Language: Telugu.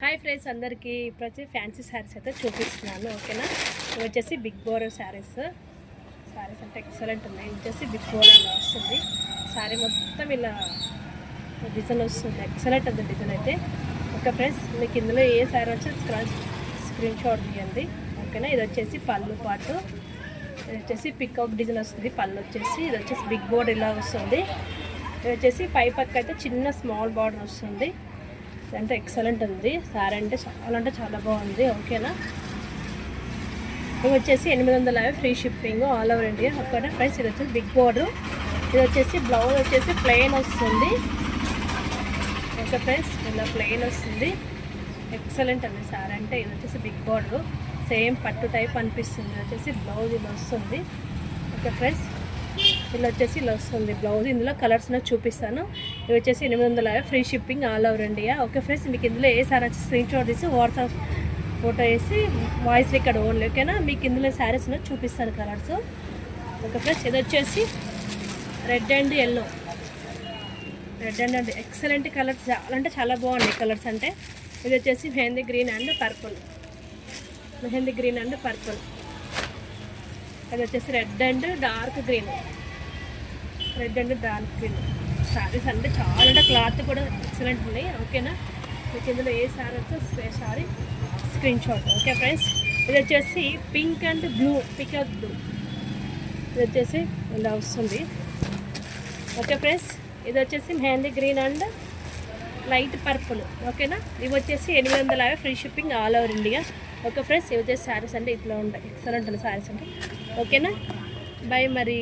హాయ్ ఫ్రెండ్స్ అందరికీ ఇప్పుడు వచ్చి ఫ్యాన్సీ శారీస్ అయితే చూపిస్తున్నాను. ఓకేనా, ఇవి వచ్చేసి బిగ్ బోర్డర్ శారీస్ అంటే ఎక్సలెంట్ ఉన్నాయి. ఇది వచ్చేసి బిగ్ బోర్డర్ ఇలా వస్తుంది. శారీ మొత్తం ఇలా డిజైన్ వస్తుంది. ఎక్సలెంట్ ఉంది డిజైన్ అయితే. ఓకే ఫ్రెండ్స్, మీకు ఇందులో ఏ శారీ వచ్చి స్క్రీన్ షాట్ తీయండి. ఓకేనా, ఇది వచ్చేసి పళ్ళు పాటు, ఇది వచ్చేసి పికౌట్ డిజైన్ వస్తుంది. పళ్ళు వచ్చేసి ఇది వచ్చేసి బిగ్ బోర్డర్ ఇలా వస్తుంది. ఇది వచ్చేసి పై పక్క అయితే చిన్న స్మాల్ బార్డర్ వస్తుంది. అంటే ఎక్సలెంట్ ఉంది సారీ, అంటే చాలా బాగుంది. ఓకేనా, ఇవి వచ్చేసి 850 free shipping all over India. ఓకేనా ఫ్రెండ్స్, ఇది వచ్చేసి బిగ్ బోర్డర్. ఇది వచ్చేసి బ్లౌజ్ వచ్చేసి ప్లెయిన్ వస్తుంది. ఓకే ఫ్రెండ్స్, ఇలా ప్లెయిన్ వస్తుంది. ఎక్సలెంట్ అండి సారీ అంటే. ఇది వచ్చేసి బిగ్ బోర్డర్, సేమ్ పట్టు టైప్ అనిపిస్తుంది. ఇది వచ్చేసి బ్లౌజ్ ఇలా వస్తుంది. ఓకే ఫ్రెండ్స్, ఇలా వచ్చేసి ఇలా వస్తుంది బ్లౌజ్. ఇందులో కలర్స్ నాకు చూపిస్తాను. ఇవి వచ్చేసి 850 free shipping all over India. Okay friends, మీకు ఇందులో ఏ సారీ వచ్చి స్క్రీన్ షాట్ తీసి వాట్సాప్ ఫోటో వేసి వాయిస్ రికార్డ్ ఓన్లీ. ఓకేనా, మీకు ఇందులో శారీస్ చూపిస్తాను కలర్స్. ఓకే ఫ్రెండ్స్, ఇది వచ్చేసి red and yellow, red and excellent colours, చాలా బాగున్నాయి కలర్స్ అంటే. ఇది వచ్చేసి mehndi green and purple, mehndi green and purple. అది వచ్చేసి red and dark green, red and dark green saris అంటే క్లాత్ కూడా ఎక్సలెంట్ ఉన్నాయి. ఓకేనా, మీకు ఇందులో ఏ శారీ వచ్చో sari screen shot. Okay friends, ఇది వచ్చేసి pink and blue, peacock blue. ఇది వచ్చేసి ఇలా వస్తుంది. ఓకే ఫ్రెండ్స్, ఇది వచ్చేసి mehndi green and light purple. ఓకేనా, ఇవి వచ్చేసి 850 free shipping all over India. Okay friends, ఇవి వచ్చేసి శారీస్ అంటే ఇట్లా ఉంటాయి. ఎక్సలెంట్ ఉంది శారీస్ అంటే. ఓకేనా, బాయ్ మరి.